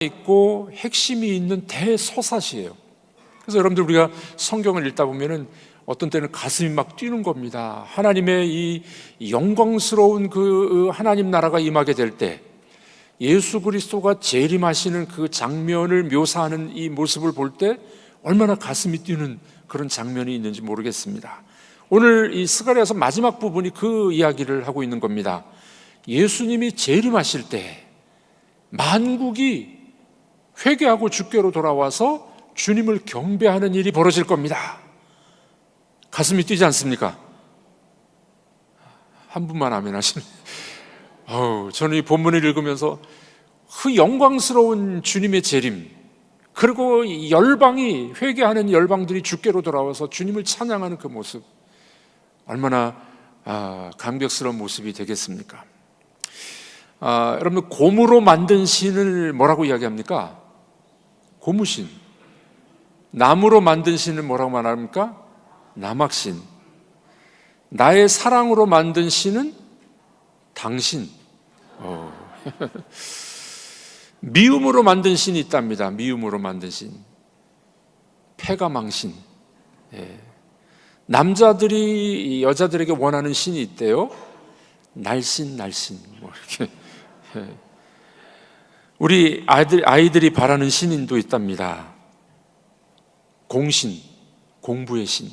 있고 핵심이 있는 대서사시예요. 그래서 여러분들 우리가 성경을 읽다 보면은 어떤 때는 가슴이 막 뛰는 겁니다. 하나님의 이 영광스러운 그 하나님 나라가 임하게 될 때 예수 그리스도가 재림하시는 그 장면을 묘사하는 이 모습을 볼 때 얼마나 가슴이 뛰는 그런 장면이 있는지 모르겠습니다. 오늘 이 스가랴서 마지막 부분이 그 이야기를 하고 있는 겁니다. 예수님이 재림하실 때 만국이 회개하고 주께로 돌아와서 주님을 경배하는 일이 벌어질 겁니다. 가슴이 뛰지 않습니까? 한 분만 아멘 하시네. 저는 이 본문을 읽으면서 그 영광스러운 주님의 재림, 그리고 열방이 회개하는 열방들이 주께로 돌아와서 주님을 찬양하는 그 모습, 얼마나 감격스러운 모습이 되겠습니까? 여러분, 곰으로 만든 신을 뭐라고 이야기합니까? 고무신. 나무로 만든 신을 뭐라고 말합니까? 남악신. 나의 사랑으로 만든 신은 당신. 미움으로 만든 신이 있답니다. 미움으로 만든 신. 패가망신. 남자들이 여자들에게 원하는 신이 있대요. 날씬. 뭐 이렇게. 우리 아이들이 바라는 신인도 있답니다. 공신, 공부의 신.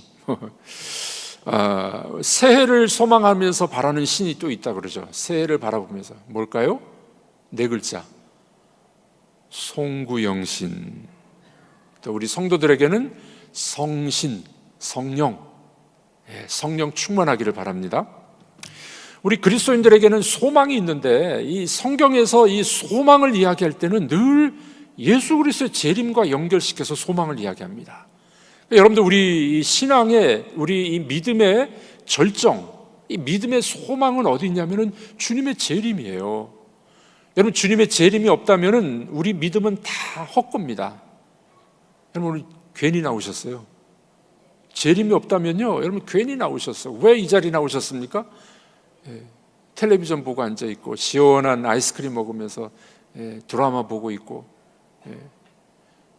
새해를 소망하면서 바라는 신이 또 있다 그러죠. 새해를 바라보면서. 뭘까요? 네 글자. 송구영신. 또 우리 성도들에게는 성신, 성령, 성령 충만하기를 바랍니다. 우리 그리스도인들에게는 소망이 있는데 이 성경에서 이 소망을 이야기할 때는 늘 예수 그리스도의 재림과 연결시켜서 소망을 이야기합니다. 여러분들, 우리 신앙의, 우리 이 믿음의 절정, 이 믿음의 소망은 어디 있냐면은 주님의 재림이에요. 여러분, 주님의 재림이 없다면은 우리 믿음은 다 헛겁니다. 여러분, 오늘 괜히 나오셨어요. 재림이 없다면요, 여러분 괜히 나오셨어요. 왜 이 자리에 나오셨습니까? 텔레비전 보고 앉아 있고 시원한 아이스크림 먹으면서 드라마 보고 있고.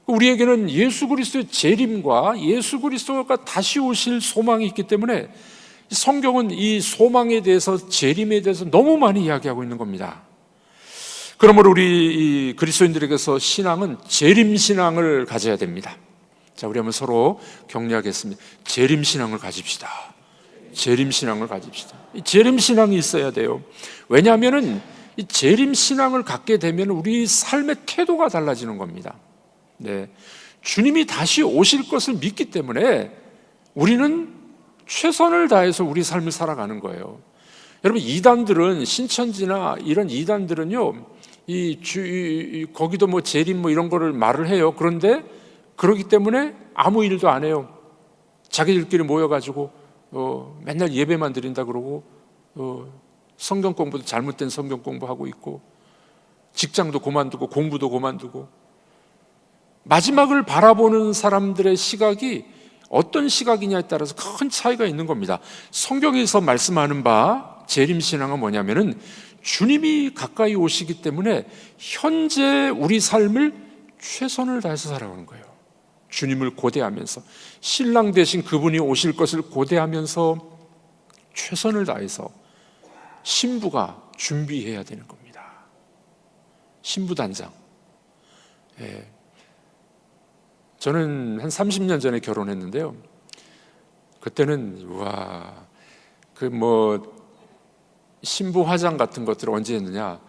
우리에게는 예수 그리스도의 재림과 예수 그리스도가 다시 오실 소망이 있기 때문에 성경은 이 소망에 대해서, 재림에 대해서 너무 많이 이야기하고 있는 겁니다. 그러므로 우리 그리스도인들에게서 신앙은 재림신앙을 가져야 됩니다. 자, 우리 한번 서로 격려하겠습니다. 재림신앙을 가집시다. 재림신앙을 가집시다. 이 재림신앙이 있어야 돼요. 왜냐하면 이 재림신앙을 갖게 되면 우리 삶의 태도가 달라지는 겁니다. 주님이 다시 오실 것을 믿기 때문에 우리는 최선을 다해서 우리 삶을 살아가는 거예요. 여러분, 이단들은, 신천지나 이런 이단들은요, 거기도 뭐 재림 뭐 이런 거를 말을 해요. 그런데 그러기 때문에 아무 일도 안 해요. 자기들끼리 모여가지고 맨날 예배만 드린다 그러고 성경 공부도 잘못된 성경 공부하고 있고, 직장도 그만두고 공부도 그만두고. 마지막을 바라보는 사람들의 시각이 어떤 시각이냐에 따라서 큰 차이가 있는 겁니다. 성경에서 말씀하는 바 재림신앙은 뭐냐면은 주님이 가까이 오시기 때문에 현재 우리 삶을 최선을 다해서 살아가는 거예요. 주님을 고대하면서, 신랑 되신 그분이 오실 것을 고대하면서 최선을 다해서 신부가 준비해야 되는 겁니다. 신부단장. 저는 한 30년 전에 결혼했는데요. 그때는 신부 화장 같은 것들을 언제 했느냐?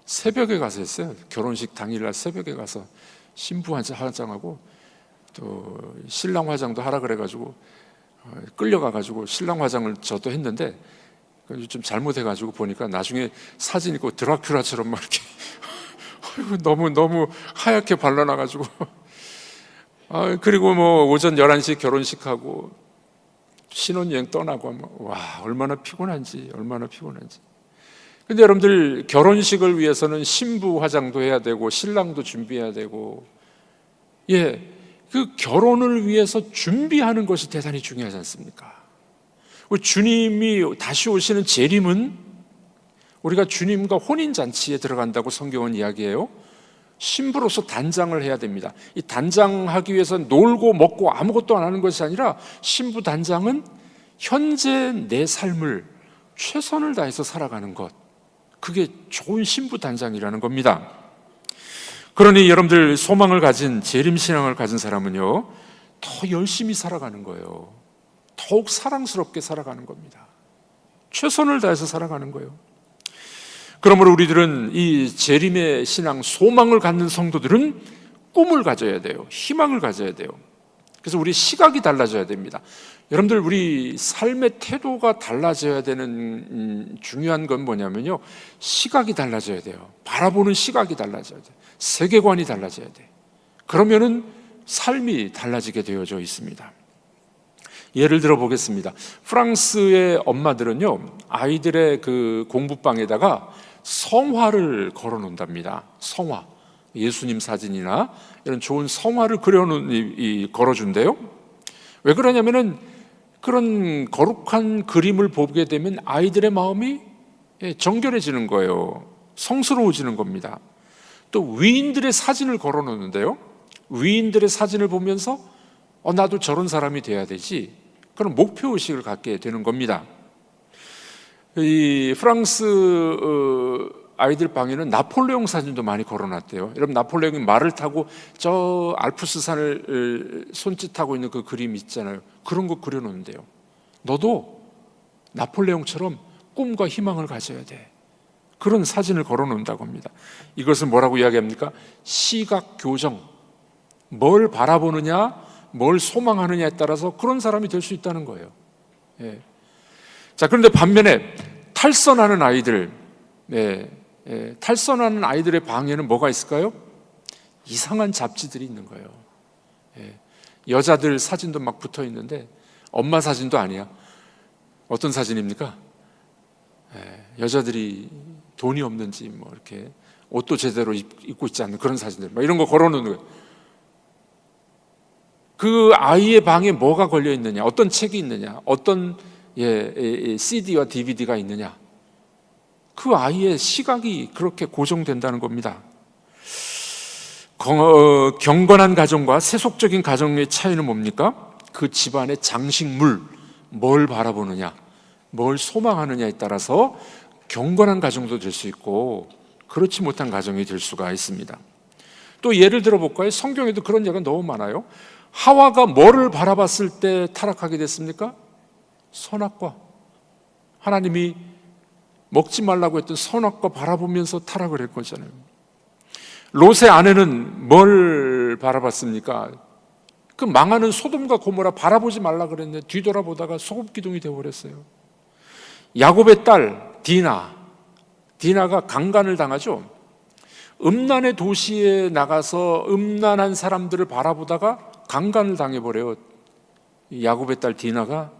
새벽에 가서 했어요. 결혼식 당일날 새벽에 가서 신부 화장하고 또 신랑 화장도 하라 그래가지고 끌려가가지고 신랑 화장을 저도 했는데 좀 잘못해가지고 보니까 나중에 사진 있고 드라큘라처럼 막 이렇게 너무 하얗게 발라놔가지고 그리고 뭐 오전 11시 결혼식하고 신혼여행 떠나고 얼마나 피곤한지. 근데 여러분들, 결혼식을 위해서는 신부 화장도 해야 되고 신랑도 준비해야 되고, 그 결혼을 위해서 준비하는 것이 대단히 중요하지 않습니까? 주님이 다시 오시는 재림은 우리가 주님과 혼인잔치에 들어간다고 성경은 이야기해요. 신부로서 단장을 해야 됩니다. 이 단장하기 위해서 놀고 먹고 아무것도 안 하는 것이 아니라 신부 단장은 현재 내 삶을 최선을 다해서 살아가는 것, 그게 좋은 신부 단장이라는 겁니다. 그러니 여러분들, 소망을 가진, 재림신앙을 가진 사람은요, 더 열심히 살아가는 거예요. 더욱 사랑스럽게 살아가는 겁니다. 최선을 다해서 살아가는 거예요. 그러므로 우리들은 이 재림의 신앙, 소망을 갖는 성도들은 꿈을 가져야 돼요. 희망을 가져야 돼요. 그래서 우리 시각이 달라져야 됩니다. 여러분들, 우리 삶의 태도가 달라져야 되는 중요한 건 뭐냐면요, 시각이 달라져야 돼요. 바라보는 시각이 달라져야 돼요. 세계관이 달라져야 돼요. 그러면은 삶이 달라지게 되어져 있습니다. 예를 들어 보겠습니다. 프랑스의 엄마들은요, 아이들의 그 공부방에다가 성화를 걸어 놓는답니다. 성화, 예수님 사진이나 이런 좋은 성화를 걸어준대요. 왜 그러냐면은 그런 거룩한 그림을 보게 되면 아이들의 마음이 정결해지는 거예요. 성스러워지는 겁니다. 또 위인들의 사진을 걸어 놓는데요, 위인들의 사진을 보면서 나도 저런 사람이 돼야 되지, 그런 목표의식을 갖게 되는 겁니다. 이 프랑스 아이들 방에는 나폴레옹 사진도 많이 걸어놨대요. 여러분, 나폴레옹이 말을 타고 저 알프스 산을 손짓하고 있는 그 그림 있잖아요. 그런 거 그려놓는데요. 너도 나폴레옹처럼 꿈과 희망을 가져야 돼. 그런 사진을 걸어놓는다고 합니다. 이것은 뭐라고 이야기합니까? 시각 교정. 뭘 바라보느냐, 뭘 소망하느냐에 따라서 그런 사람이 될 수 있다는 거예요. 예. 자, 그런데 반면에 탈선하는 아이들, 탈선하는 아이들의 방에는 뭐가 있을까요? 이상한 잡지들이 있는 거예요. 여자들 사진도 막 붙어 있는데 엄마 사진도 아니야. 어떤 사진입니까? 여자들이 돈이 없는지 뭐 이렇게 옷도 제대로 입고 있지 않는 그런 사진들, 막 이런 거 걸어놓는 거예요. 그 아이의 방에 뭐가 걸려 있느냐, 어떤 책이 있느냐, 어떤 CD와 DVD가 있느냐, 그 아이의 시각이 그렇게 고정된다는 겁니다. 경건한 가정과 세속적인 가정의 차이는 뭡니까? 그 집안의 장식물, 뭘 바라보느냐, 뭘 소망하느냐에 따라서 경건한 가정도 될 수 있고 그렇지 못한 가정이 될 수가 있습니다. 또 예를 들어볼까요? 성경에도 그런 예가 너무 많아요. 하와가 뭐를 바라봤을 때 타락하게 됐습니까? 선악과. 하나님이 먹지 말라고 했던 선악과 바라보면서 타락을 할 거잖아요. 롯의 아내는 뭘 바라봤습니까? 그 망하는 소돔과 고모라 바라보지 말라 그랬는데 뒤돌아보다가 소금기둥이 되어버렸어요. 야곱의 딸 디나가 강간을 당하죠. 음란의 도시에 나가서 음란한 사람들을 바라보다가 강간을 당해버려요. 야곱의 딸 디나가.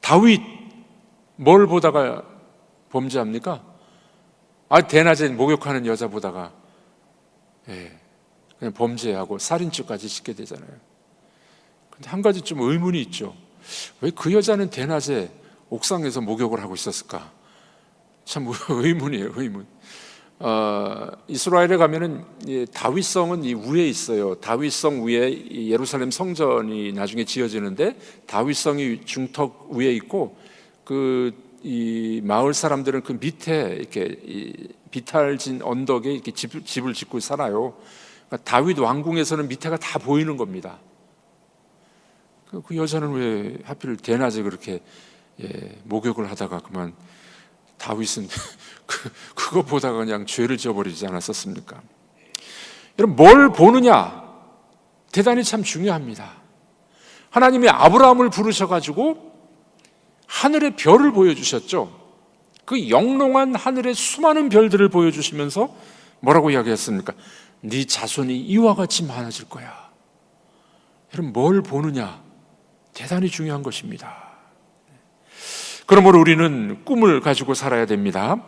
다윗 뭘 보다가 범죄합니까? 대낮에 목욕하는 여자 보다가 그냥 범죄하고 살인죄까지 짓게 되잖아요. 근데 한 가지 좀 의문이 있죠. 왜 그 여자는 대낮에 옥상에서 목욕을 하고 있었을까? 참 의문이에요, 의문. 이스라엘에 가면은 다윗성은 이 위에 있어요. 다윗성 위에 예루살렘 성전이 나중에 지어지는데 다윗성이 중턱 위에 있고 이 마을 사람들은 그 밑에 이렇게 비탈진 언덕에 이렇게 집을 짓고 살아요. 그러니까 다윗 왕궁에서는 밑에가 다 보이는 겁니다. 그 여자는 왜 하필 대낮에 그렇게 목욕을 하다가 그만 다윗은 그거 보다가 그냥 죄를 지어버리지 않았었습니까? 여러분, 뭘 보느냐 대단히 참 중요합니다. 하나님이 아브라함을 부르셔가지고 하늘의 별을 보여주셨죠. 그 영롱한 하늘의 수많은 별들을 보여주시면서 뭐라고 이야기했습니까? 네 자손이 이와 같이 많아질 거야. 여러분, 뭘 보느냐 대단히 중요한 것입니다. 그러므로 우리는 꿈을 가지고 살아야 됩니다.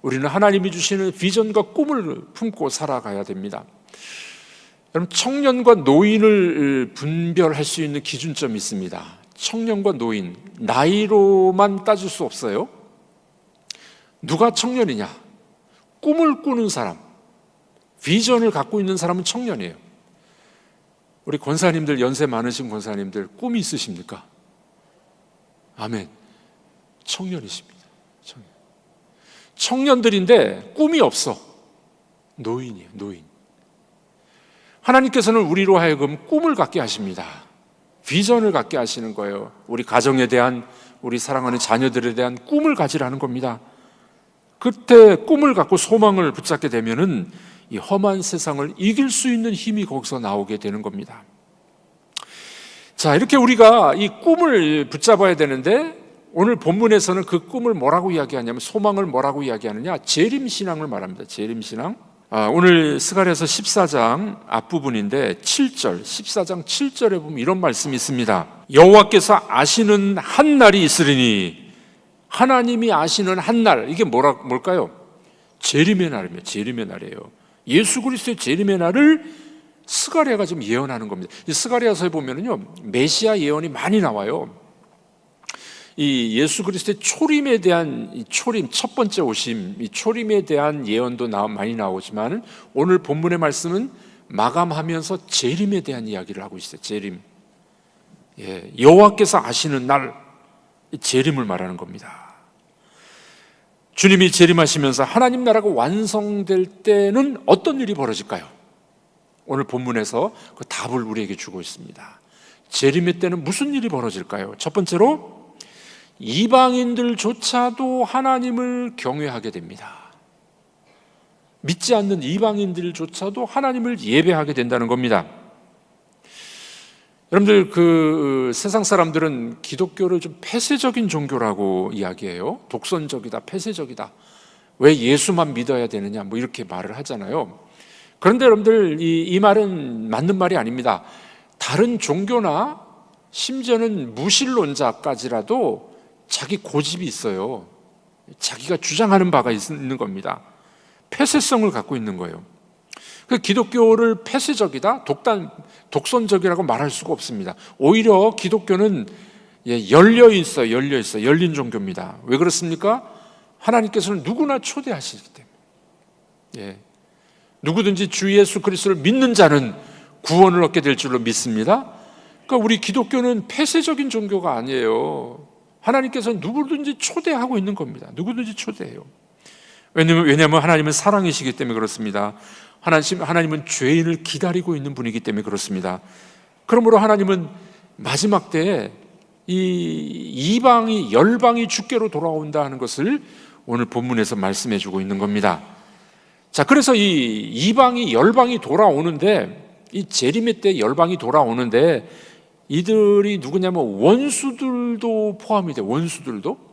우리는 하나님이 주시는 비전과 꿈을 품고 살아가야 됩니다. 여러분, 청년과 노인을 분별할 수 있는 기준점이 있습니다. 청년과 노인, 나이로만 따질 수 없어요. 누가 청년이냐? 꿈을 꾸는 사람, 비전을 갖고 있는 사람은 청년이에요. 우리 권사님들, 연세 많으신 권사님들 꿈이 있으십니까? 아멘. 청년이십니다. 청년들인데 꿈이 없어. 노인이에요, 노인. 하나님께서는 우리로 하여금 꿈을 갖게 하십니다. 비전을 갖게 하시는 거예요. 우리 가정에 대한, 우리 사랑하는 자녀들에 대한 꿈을 가지라는 겁니다. 그때 꿈을 갖고 소망을 붙잡게 되면은 이 험한 세상을 이길 수 있는 힘이 거기서 나오게 되는 겁니다. 자, 이렇게 우리가 이 꿈을 붙잡아야 되는데, 오늘 본문에서는 그 꿈을 뭐라고 이야기하냐면, 소망을 뭐라고 이야기하느냐? 재림신앙을 말합니다. 재림신앙. 오늘 스가랴서 14장 앞부분인데 7절, 14장 7절에 보면 이런 말씀이 있습니다. 여호와께서 아시는 한 날이 있으리니, 하나님이 아시는 한 날, 이게 뭘까요? 재림의 날입니다. 재림의 날이에요. 예수 그리스도의 재림의 날을 스가랴가 지금 예언하는 겁니다. 이 스가랴서에 보면은요, 메시아 예언이 많이 나와요. 이 예수 그리스도의 초림에 대한 이 초림, 첫 번째 오심, 이 초림에 대한 예언도 많이 나오지만, 오늘 본문의 말씀은 마감하면서 재림에 대한 이야기를 하고 있어요. 재림. 예, 여호와께서 아시는 날, 재림을 말하는 겁니다. 주님이 재림하시면서 하나님 나라가 완성될 때는 어떤 일이 벌어질까요? 오늘 본문에서 그 답을 우리에게 주고 있습니다. 재림의 때는 무슨 일이 벌어질까요? 첫 번째로 이방인들조차도 하나님을 경외하게 됩니다. 믿지 않는 이방인들조차도 하나님을 예배하게 된다는 겁니다. 여러분들, 그 세상 사람들은 기독교를 좀 폐쇄적인 종교라고 이야기해요. 독선적이다, 폐쇄적이다. 왜 예수만 믿어야 되느냐, 뭐 이렇게 말을 하잖아요. 그런데 여러분들, 이 말은 맞는 말이 아닙니다. 다른 종교나 심지어는 무신론자까지라도 자기 고집이 있어요. 자기가 주장하는 바가 있는 겁니다. 폐쇄성을 갖고 있는 거예요. 그 기독교를 폐쇄적이다, 독선적이라고 말할 수가 없습니다. 오히려 기독교는 열려 있어요. 열린 종교입니다. 왜 그렇습니까? 하나님께서는 누구나 초대하시기 때문에. 누구든지 주 예수 그리스도를 믿는 자는 구원을 얻게 될 줄로 믿습니다. 그러니까 우리 기독교는 폐쇄적인 종교가 아니에요. 하나님께서는 누구든지 초대하고 있는 겁니다. 누구든지 초대해요. 왜냐하면 하나님은 사랑이시기 때문에 그렇습니다. 하나님은 죄인을 기다리고 있는 분이기 때문에 그렇습니다. 그러므로 하나님은 마지막 때에 이 열방이 주께로 돌아온다 하는 것을 오늘 본문에서 말씀해 주고 있는 겁니다. 자, 그래서 이 이방이 열방이 돌아오는데, 이 재림의 때 열방이 돌아오는데, 이들이 누구냐면 원수들도 포함이 돼요. 원수들도.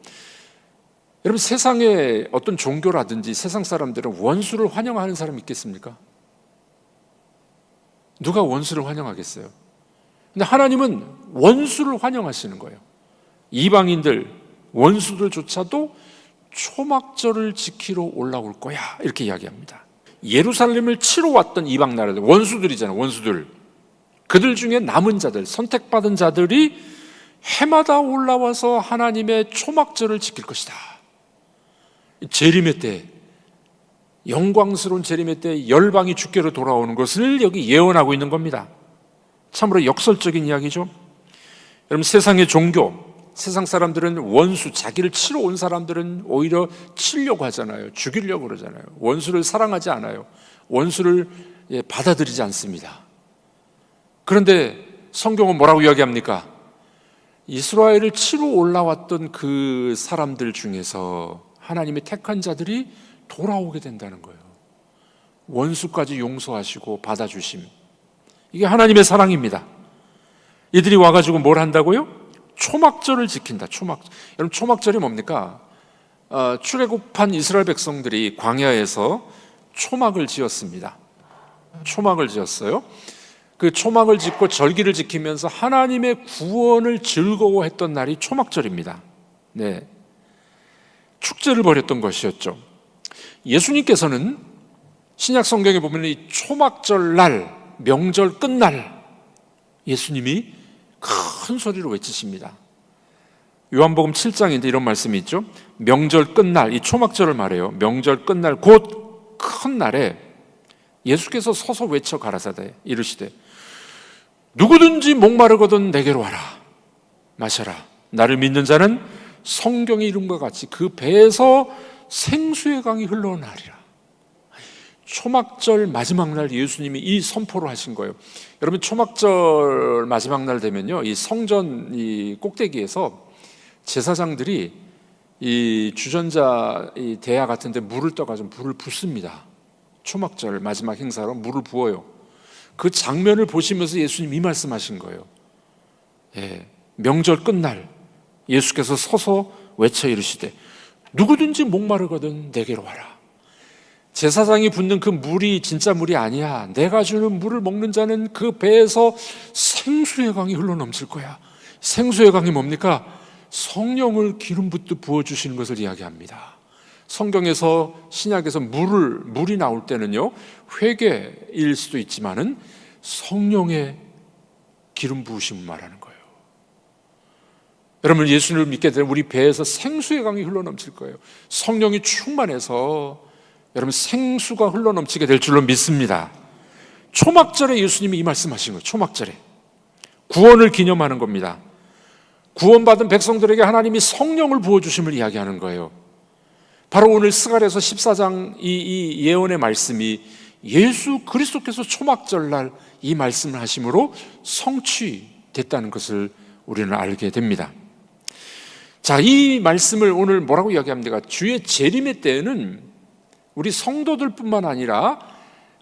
여러분, 세상에 어떤 종교라든지 세상 사람들은 원수를 환영하는 사람 있겠습니까? 누가 원수를 환영하겠어요? 근데 하나님은 원수를 환영하시는 거예요. 이방인들, 원수들조차도 초막절을 지키러 올라올 거야, 이렇게 이야기합니다. 예루살렘을 치러 왔던 이방 나라들, 원수들이잖아요. 원수들. 그들 중에 남은 자들, 선택받은 자들이 해마다 올라와서 하나님의 초막절을 지킬 것이다. 재림의 때, 영광스러운 재림의 때 열방이 주께로 돌아오는 것을 여기 예언하고 있는 겁니다. 참으로 역설적인 이야기죠. 여러분, 세상의 종교, 세상 사람들은 원수, 자기를 치러 온 사람들은 오히려 치려고 하잖아요. 죽이려고 그러잖아요. 원수를 사랑하지 않아요. 원수를 받아들이지 않습니다. 그런데 성경은 뭐라고 이야기합니까? 이스라엘을 치러 올라왔던 그 사람들 중에서 하나님의 택한 자들이 돌아오게 된다는 거예요. 원수까지 용서하시고 받아주심. 이게 하나님의 사랑입니다. 이들이 와가지고 뭘 한다고요? 초막절을 지킨다. 여러분, 초막절이 뭡니까? 출애굽한 이스라엘 백성들이 광야에서 초막을 지었습니다. 초막을 지었어요. 그 초막을 짓고 절기를 지키면서 하나님의 구원을 즐거워했던 날이 초막절입니다. 네, 축제를 벌였던 것이었죠. 예수님께서는 신약 성경에 보면 이 초막절 날, 명절 끝날 예수님이 큰 소리로 외치십니다. 요한복음 7장인데 이런 말씀이 있죠. 명절 끝날, 이 초막절을 말해요. 명절 끝날 곧 큰 날에 예수께서 서서 외쳐 가라사대 이르시되 누구든지 목마르거든 내게로 와라 마셔라. 나를 믿는 자는 성경의 이름과 같이 그 배에서 생수의 강이 흘러나리라. 초막절 마지막 날 예수님이 이 선포를 하신 거예요. 여러분, 초막절 마지막 날 되면요, 이 성전 이 꼭대기에서 제사장들이 이 주전자 이 대야 같은데 물을 떠가지고 물을 붓습니다. 초막절 마지막 행사로 물을 부어요. 그 장면을 보시면서 예수님 이 말씀하신 거예요. 명절 끝날 예수께서 서서 외쳐 이르시되 누구든지 목마르거든 내게로 와라. 제사장이 붓는 그 물이 진짜 물이 아니야. 내가 주는 물을 먹는 자는 그 배에서 생수의 강이 흘러넘칠 거야. 생수의 강이 뭡니까? 성령을 기름 붓듯 부어주시는 것을 이야기합니다. 성경에서 신약에서 물이 나올 때는요, 회개일 수도 있지만은 성령의 기름 부으심을 말하는 거예요. 여러분, 예수를 믿게 되면 우리 배에서 생수의 강이 흘러넘칠 거예요. 성령이 충만해서 여러분 생수가 흘러넘치게 될 줄로 믿습니다. 초막절에 예수님이 이 말씀하신 거예요. 초막절에 구원을 기념하는 겁니다. 구원받은 백성들에게 하나님이 성령을 부어주심을 이야기하는 거예요. 바로 오늘 스가랴서 14장 이 예언의 말씀이 예수 그리스도께서 초막절날 이 말씀을 하심으로 성취됐다는 것을 우리는 알게 됩니다. 자, 이 말씀을 오늘 뭐라고 이야기합니까? 주의 재림의 때에는 우리 성도들뿐만 아니라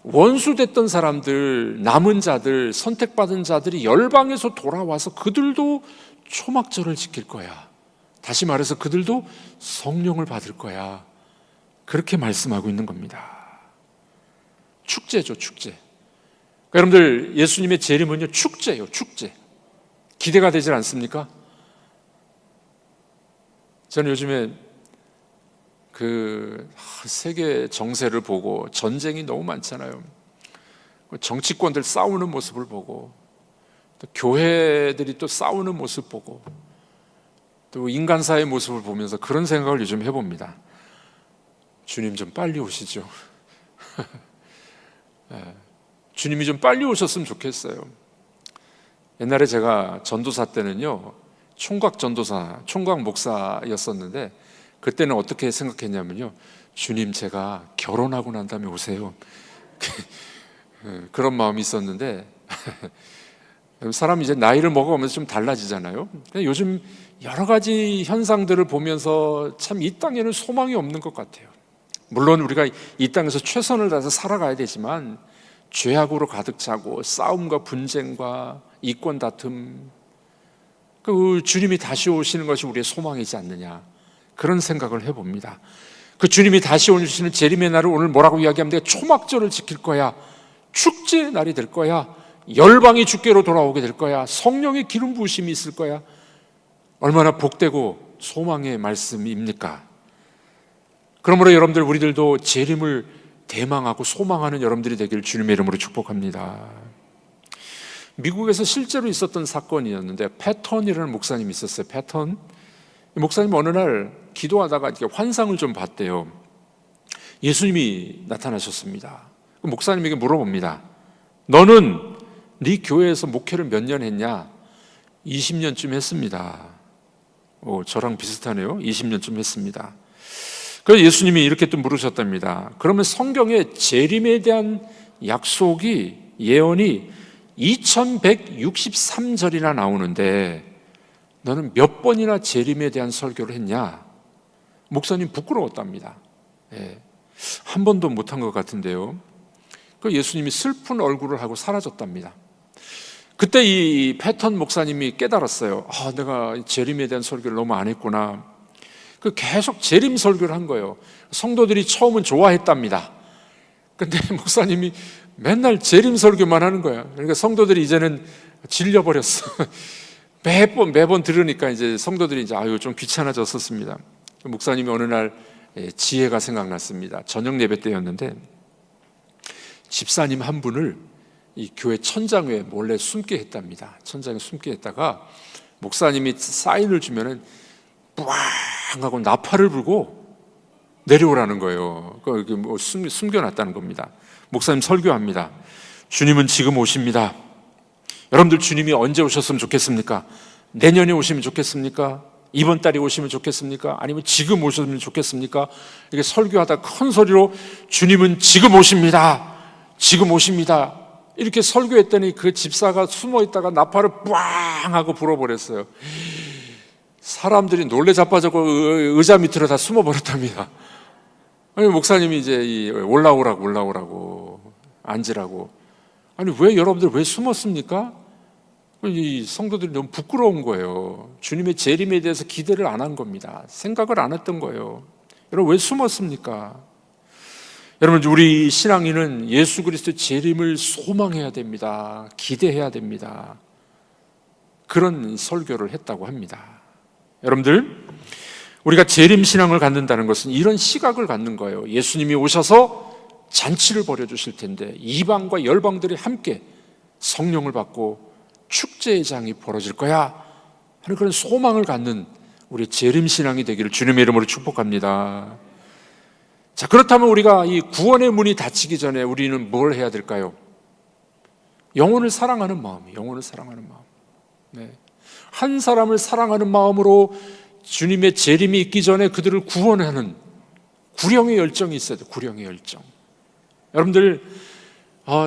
원수됐던 사람들, 남은 자들, 선택받은 자들이 열방에서 돌아와서 그들도 초막절을 지킬 거야. 다시 말해서 그들도 성령을 받을 거야. 그렇게 말씀하고 있는 겁니다. 축제죠, 축제. 그러니까 여러분들, 예수님의 재림은요, 축제예요, 축제. 기대가 되질 않습니까? 저는 요즘에 그 세계 정세를 보고 전쟁이 너무 많잖아요. 정치권들 싸우는 모습을 보고 또 교회들이 또 싸우는 모습 보고 또 인간사의 모습을 보면서 그런 생각을 요즘 해봅니다. 주님 좀 빨리 오시죠. 주님이 좀 빨리 오셨으면 좋겠어요. 옛날에 제가 전도사 때는요, 총각 전도사, 총각 목사였었는데 그때는 어떻게 생각했냐면요, 주님 제가 결혼하고 난 다음에 오세요. 그런 마음이 있었는데 사람이 이제 나이를 먹어가면서 좀 달라지잖아요. 요즘 여러 가지 현상들을 보면서 참 이 땅에는 소망이 없는 것 같아요. 물론 우리가 이 땅에서 최선을 다해서 살아가야 되지만 죄악으로 가득 차고 싸움과 분쟁과 이권 다툼, 그 주님이 다시 오시는 것이 우리의 소망이지 않느냐, 그런 생각을 해봅니다. 그 주님이 다시 오시는 재림의 날을 오늘 뭐라고 이야기합니까? 초막절을 지킬 거야. 축제의 날이 될 거야. 열방이 주께로 돌아오게 될 거야. 성령의 기름 부으심이 있을 거야. 얼마나 복되고 소망의 말씀입니까? 그러므로 여러분들, 우리들도 재림을 대망하고 소망하는 여러분들이 되기를 주님의 이름으로 축복합니다. 미국에서 실제로 있었던 사건이었는데, 패턴이라는 목사님이 있었어요. 패턴. 목사님 어느 날 기도하다가 이렇게 환상을 좀 봤대요. 예수님이 나타나셨습니다. 목사님에게 물어봅니다. 너는 네 교회에서 목회를 몇 년 했냐? 20년쯤 했습니다. 저랑 비슷하네요. 20년쯤 했습니다. 그래서 예수님이 이렇게 또 물으셨답니다. 그러면 성경에 재림에 대한 약속이, 예언이 2163절이나 나오는데 너는 몇 번이나 재림에 대한 설교를 했냐? 목사님 부끄러웠답니다. 한 번도 못한 것 같은데요. 그 예수님이 슬픈 얼굴을 하고 사라졌답니다. 그때 이 패턴 목사님이 깨달았어요. 내가 재림에 대한 설교를 너무 안 했구나. 그 계속 재림 설교를 한 거예요. 성도들이 처음은 좋아했답니다. 근데 목사님이 맨날 재림 설교만 하는 거야. 그러니까 성도들이 이제는 질려버렸어. 매번 들으니까 이제 성도들이 이제 좀 귀찮아졌었습니다. 목사님이 어느 날 지혜가 생각났습니다. 저녁 예배 때였는데 집사님 한 분을 이 교회 천장에 몰래 숨게 했답니다. 천장에 숨게 했다가 목사님이 사인을 주면은 뿌앙 하고 나팔을 불고 내려오라는 거예요. 숨겨놨다는 겁니다. 목사님 설교합니다. 주님은 지금 오십니다. 여러분들 주님이 언제 오셨으면 좋겠습니까? 내년에 오시면 좋겠습니까? 이번 달에 오시면 좋겠습니까? 아니면 지금 오셨으면 좋겠습니까? 이렇게 설교하다 큰 소리로 주님은 지금 오십니다. 지금 오십니다. 이렇게 설교했더니 그 집사가 숨어 있다가 나팔을 빵 하고 불어버렸어요. 사람들이 놀래 자빠졌고 의자 밑으로 다 숨어버렸답니다. 아니, 목사님이 이제 올라오라고 앉으라고. 아니, 왜 여러분들 왜 숨었습니까? 이 성도들이 너무 부끄러운 거예요. 주님의 재림에 대해서 기대를 안 한 겁니다. 생각을 안 했던 거예요. 여러분, 왜 숨었습니까? 여러분, 우리 신앙인은 예수 그리스도의 재림을 소망해야 됩니다. 기대해야 됩니다. 그런 설교를 했다고 합니다. 여러분들, 우리가 재림 신앙을 갖는다는 것은 이런 시각을 갖는 거예요. 예수님이 오셔서 잔치를 벌여주실 텐데 이방과 열방들이 함께 성령을 받고 축제의 장이 벌어질 거야 하는 그런 소망을 갖는 우리 재림 신앙이 되기를 주님의 이름으로 축복합니다. 자, 그렇다면 우리가 이 구원의 문이 닫히기 전에 우리는 뭘 해야 될까요? 영혼을 사랑하는 마음, 영혼을 사랑하는 마음. 네. 한 사람을 사랑하는 마음으로 주님의 재림이 있기 전에 그들을 구원하는 구령의 열정이 있어야 돼요. 구령의 열정. 여러분들,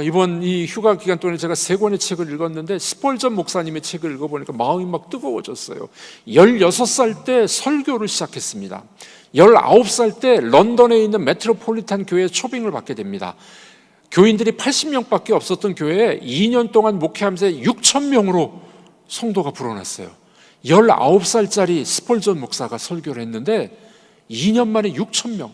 이번 이 휴가 기간 동안에 제가 3권의 책을 읽었는데 스펄전 목사님의 책을 읽어보니까 마음이 막 뜨거워졌어요. 16살 때 설교를 시작했습니다. 19살 때 런던에 있는 메트로폴리탄 교회에 초빙을 받게 됩니다. 교인들이 80명밖에 없었던 교회에 2년 동안 목회하면서 6,000명으로 성도가 불어났어요. 19살짜리 스펄전 목사가 설교를 했는데 2년 만에 6,000명.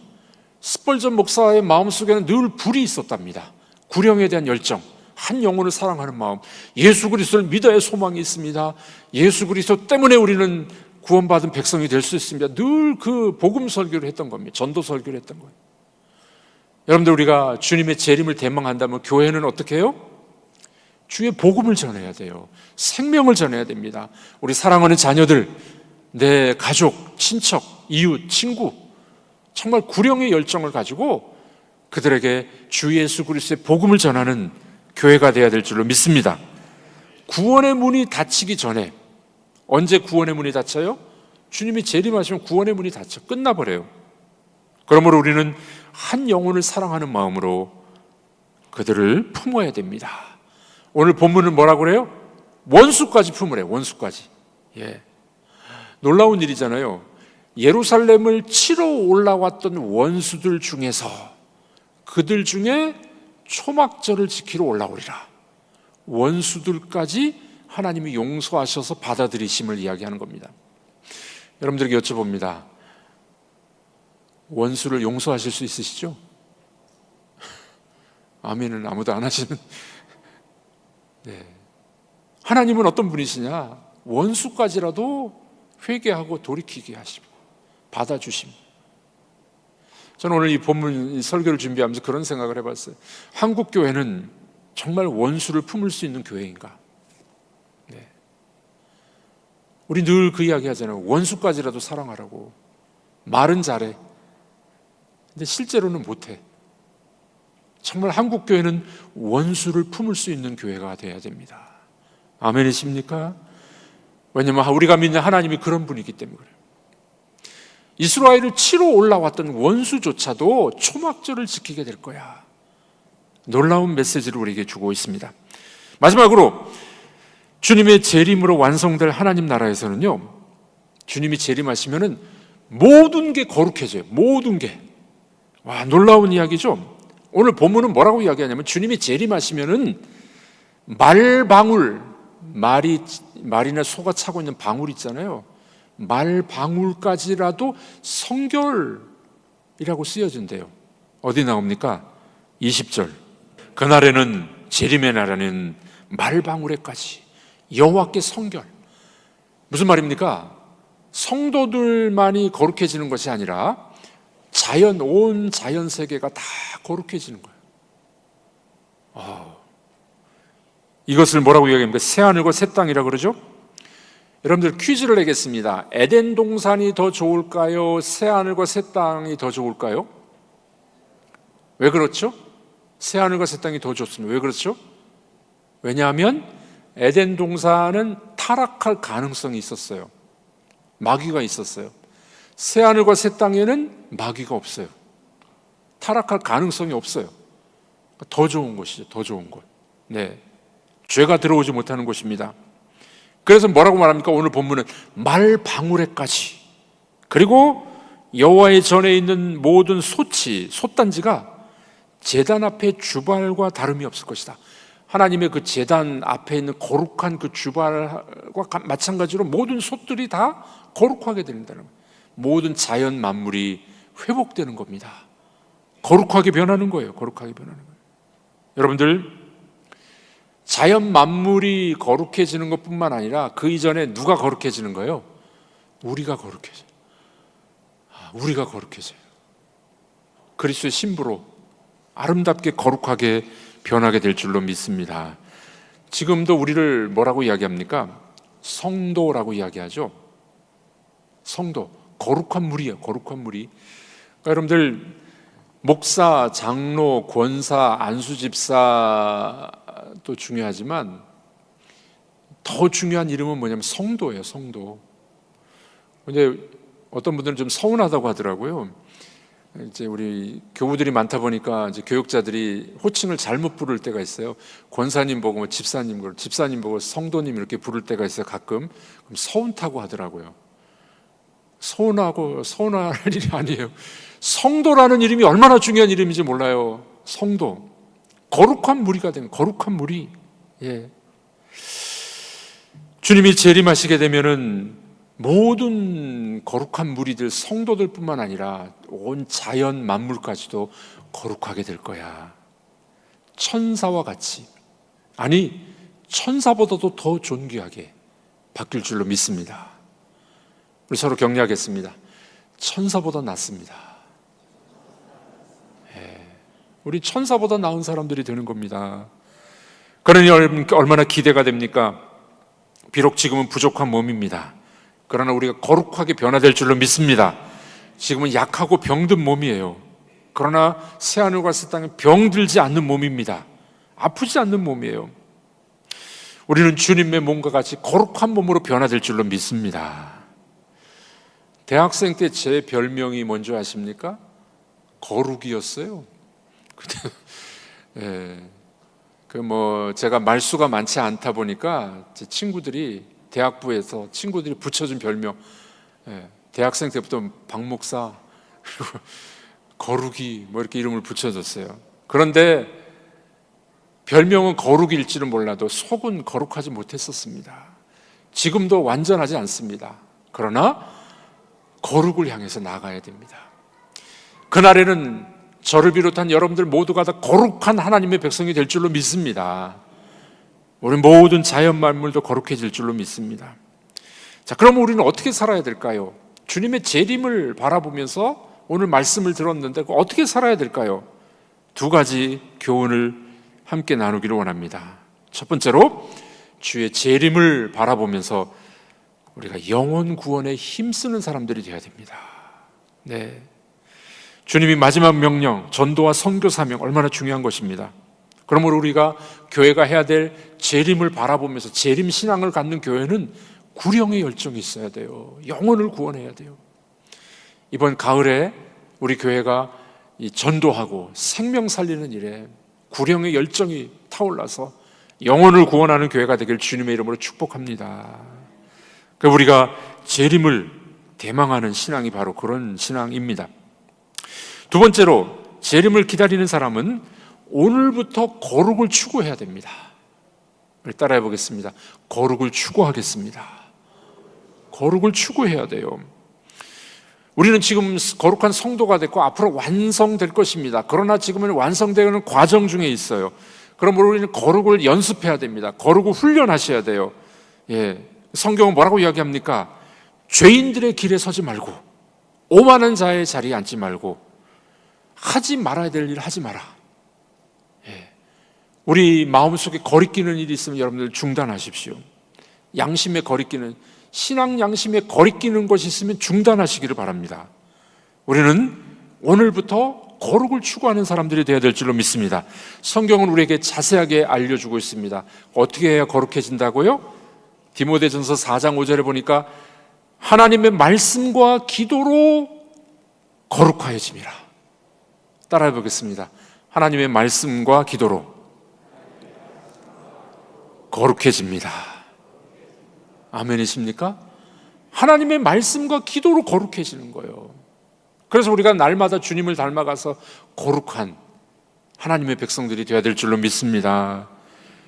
스펄전 목사의 마음속에는 늘 불이 있었답니다. 구령에 대한 열정, 한 영혼을 사랑하는 마음, 예수 그리스도를 믿어야 소망이 있습니다. 예수 그리스도 때문에 우리는 구원받은 백성이 될 수 있습니다. 늘 그 복음 설교를 했던 겁니다. 전도 설교를 했던 거예요. 여러분들, 우리가 주님의 재림을 대망한다면 교회는 어떻게 해요? 주의 복음을 전해야 돼요. 생명을 전해야 됩니다. 우리 사랑하는 자녀들, 내 가족, 친척, 이웃, 친구, 정말 구령의 열정을 가지고 그들에게 주 예수 그리스도의 복음을 전하는 교회가 되어야 될 줄로 믿습니다. 구원의 문이 닫히기 전에, 언제 구원의 문이 닫혀요? 주님이 재림하시면 구원의 문이 닫혀 끝나버려요. 그러므로 우리는 한 영혼을 사랑하는 마음으로 그들을 품어야 됩니다. 오늘 본문은 뭐라고 그래요? 원수까지 품으래요. 원수까지. 예. 놀라운 일이잖아요. 예루살렘을 치러 올라왔던 원수들 중에서 그들 중에 초막절을 지키러 올라오리라. 원수들까지 하나님이 용서하셔서 받아들이심을 이야기하는 겁니다. 여러분들에게 여쭤봅니다. 원수를 용서하실 수 있으시죠? 아멘은 아무도 안 하시는. 네. 하나님은 어떤 분이시냐? 원수까지라도 회개하고 돌이키게 하심, 받아주심. 저는 오늘 이 본문 설교를 준비하면서 그런 생각을 해봤어요. 한국 교회는 정말 원수를 품을 수 있는 교회인가? 네. 우리 늘 그 이야기 하잖아요. 원수까지라도 사랑하라고. 말은 잘해. 근데 실제로는 못해. 정말 한국 교회는 원수를 품을 수 있는 교회가 되어야 됩니다. 아멘이십니까? 왜냐하면 우리가 믿는 하나님이 그런 분이기 때문에 그래요. 이스라엘을 치러 올라왔던 원수조차도 초막절을 지키게 될 거야. 놀라운 메시지를 우리에게 주고 있습니다. 마지막으로 주님의 재림으로 완성될 하나님 나라에서는요, 주님이 재림하시면은 모든 게 거룩해져요. 모든 게. 와, 놀라운 이야기죠. 오늘 본문은 뭐라고 이야기하냐면 주님이 재림하시면은 말방울, 말이나 소가 차고 있는 방울 있잖아요. 말방울까지라도 성결이라고 쓰여진대요. 어디 나옵니까? 20절. 그날에는, 재림의 날에는 말방울에까지 여호와께 성결. 무슨 말입니까? 성도들만이 거룩해지는 것이 아니라 온 자연 세계가 다 거룩해지는 거예요. 이것을 뭐라고 이야기합니까? 새 하늘과 새 땅이라고 그러죠? 여러분들 퀴즈를 내겠습니다. 에덴 동산이 더 좋을까요? 새하늘과 새 땅이 더 좋을까요? 왜 그렇죠? 새하늘과 새 땅이 더 좋습니다. 왜 그렇죠? 왜냐하면 에덴 동산은 타락할 가능성이 있었어요. 마귀가 있었어요. 새하늘과 새 땅에는 마귀가 없어요. 타락할 가능성이 없어요. 더 좋은 곳이죠. 더 좋은 곳. 네, 죄가 들어오지 못하는 곳입니다. 그래서 뭐라고 말합니까? 오늘 본문은 말방울에까지, 그리고 여호와의 전에 있는 모든 소치, 솥단지가 제단 앞에 주발과 다름이 없을 것이다. 하나님의 그 제단 앞에 있는 거룩한 그 주발과 마찬가지로 모든 솥들이 다 거룩하게 된다는 거예요. 모든 자연 만물이 회복되는 겁니다. 거룩하게 변하는 거예요. 거룩하게 변하는 거예요. 여러분들, 자연 만물이 거룩해지는 것뿐만 아니라 그 이전에 누가 거룩해지는 거예요? 우리가 거룩해져요. 우리가 거룩해져요. 그리스도의 신부로 아름답게 거룩하게 변하게 될 줄로 믿습니다. 지금도 우리를 뭐라고 이야기합니까? 성도라고 이야기하죠. 성도, 거룩한 무리예요. 거룩한 무리. 그러니까 여러분들, 목사, 장로, 권사, 안수집사도 중요하지만 더 중요한 이름은 뭐냐면 성도예요. 성도. 근데 어떤 분들은 좀 서운하다고 하더라고요. 이제 우리 교우들이 많다 보니까 이제 교육자들이 호칭을 잘못 부를 때가 있어요. 권사님 보고 뭐 집사님 보고 성도님 이렇게 부를 때가 있어요. 가끔. 그럼 서운타고 하더라고요. 서운할 일이 아니에요. 성도라는 이름이 얼마나 중요한 이름인지 몰라요. 성도, 거룩한 무리가 되는, 거룩한 무리. 예. 주님이 재림하시게 되면은 모든 거룩한 무리들, 성도들뿐만 아니라 온 자연 만물까지도 거룩하게 될 거야. 천사와 같이, 아니 천사보다도 더 존귀하게 바뀔 줄로 믿습니다. 우리 서로 격려하겠습니다. 천사보다 낫습니다. 우리 천사보다 나은 사람들이 되는 겁니다. 그러니 얼마나 기대가 됩니까? 비록 지금은 부족한 몸입니다. 그러나 우리가 거룩하게 변화될 줄로 믿습니다. 지금은 약하고 병든 몸이에요. 그러나 새하늘과 새 땅에 병들지 않는 몸입니다. 아프지 않는 몸이에요. 우리는 주님의 몸과 같이 거룩한 몸으로 변화될 줄로 믿습니다. 대학생 때 제 별명이 뭔지 아십니까? 거룩이었어요. 예. 제가 말수가 많지 않다 보니까 제 친구들이, 대학부에서 친구들이 붙여준 별명, 대학생 때부터 박 목사, 그리고 거룩이 이렇게 이름을 붙여줬어요. 그런데 별명은 거룩일지는 몰라도 속은 거룩하지 못했었습니다. 지금도 완전하지 않습니다. 그러나 거룩을 향해서 나가야 됩니다. 그날에는 저를 비롯한 여러분들 모두가 다 거룩한 하나님의 백성이 될 줄로 믿습니다. 우리 모든 자연 만물도 거룩해질 줄로 믿습니다. 자, 그럼 우리는 어떻게 살아야 될까요? 주님의 재림을 바라보면서 오늘 말씀을 들었는데 어떻게 살아야 될까요? 두 가지 교훈을 함께 나누기를 원합니다. 첫 번째로, 주의 재림을 바라보면서 우리가 영혼 구원에 힘쓰는 사람들이 되어야 됩니다. 네. 주님이 마지막 명령, 전도와 선교 사명, 얼마나 중요한 것입니다. 그러므로 우리가 교회가 해야 될 재림을 바라보면서 재림 신앙을 갖는 교회는 구령의 열정이 있어야 돼요. 영혼을 구원해야 돼요. 이번 가을에 우리 교회가 이 전도하고 생명 살리는 일에 구령의 열정이 타올라서 영혼을 구원하는 교회가 되길 주님의 이름으로 축복합니다. 그래서 우리가 재림을 대망하는 신앙이 바로 그런 신앙입니다. 두 번째로, 재림을 기다리는 사람은 오늘부터 거룩을 추구해야 됩니다. 우리 따라해 보겠습니다. 거룩을 추구하겠습니다. 거룩을 추구해야 돼요. 우리는 지금 거룩한 성도가 됐고 앞으로 완성될 것입니다. 그러나 지금은 완성되는 과정 중에 있어요. 그러므로 우리는 거룩을 연습해야 됩니다. 거룩을 훈련하셔야 돼요. 예. 성경은 뭐라고 이야기합니까? 죄인들의 길에 서지 말고, 오만한 자의 자리에 앉지 말고, 하지 말아야 될 일을 하지 마라. 예. 우리 마음속에 거리끼는 일이 있으면 여러분들 중단하십시오. 양심에 거리끼는, 신앙 양심에 거리끼는 것이 있으면 중단하시기를 바랍니다. 우리는 오늘부터 거룩을 추구하는 사람들이 되어야 될 줄로 믿습니다. 성경은 우리에게 자세하게 알려주고 있습니다. 어떻게 해야 거룩해진다고요? 디모데전서 4장 5절에 보니까 하나님의 말씀과 기도로 거룩하여짐이라. 따라해 보겠습니다. 하나님의 말씀과 기도로 거룩해집니다. 아멘이십니까? 하나님의 말씀과 기도로 거룩해지는 거예요. 그래서 우리가 날마다 주님을 닮아가서 거룩한 하나님의 백성들이 되어야 될 줄로 믿습니다.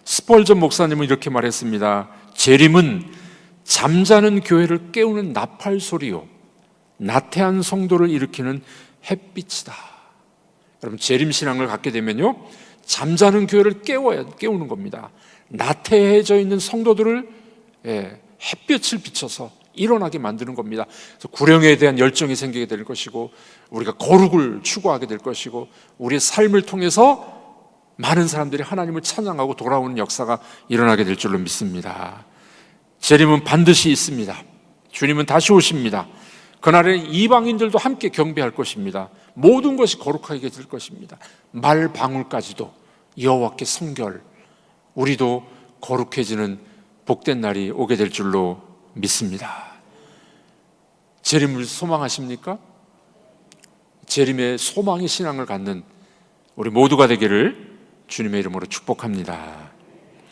스펄전 목사님은 이렇게 말했습니다. 재림은 잠자는 교회를 깨우는 나팔 소리요, 나태한 성도를 일으키는 햇빛이다. 여러분, 재림 신앙을 갖게 되면요, 잠자는 교회를 깨우는 겁니다. 나태해져 있는 성도들을 햇볕을 비춰서 일어나게 만드는 겁니다. 그래서 구령에 대한 열정이 생기게 될 것이고, 우리가 거룩을 추구하게 될 것이고, 우리의 삶을 통해서 많은 사람들이 하나님을 찬양하고 돌아오는 역사가 일어나게 될 줄로 믿습니다. 재림은 반드시 있습니다. 주님은 다시 오십니다. 그날에 이방인들도 함께 경배할 것입니다. 모든 것이 거룩하게 될 것입니다. 말 방울까지도 여호와께 성결, 우리도 거룩해지는 복된 날이 오게 될 줄로 믿습니다. 재림을 소망하십니까? 재림의 소망의 신앙을 갖는 우리 모두가 되기를 주님의 이름으로 축복합니다.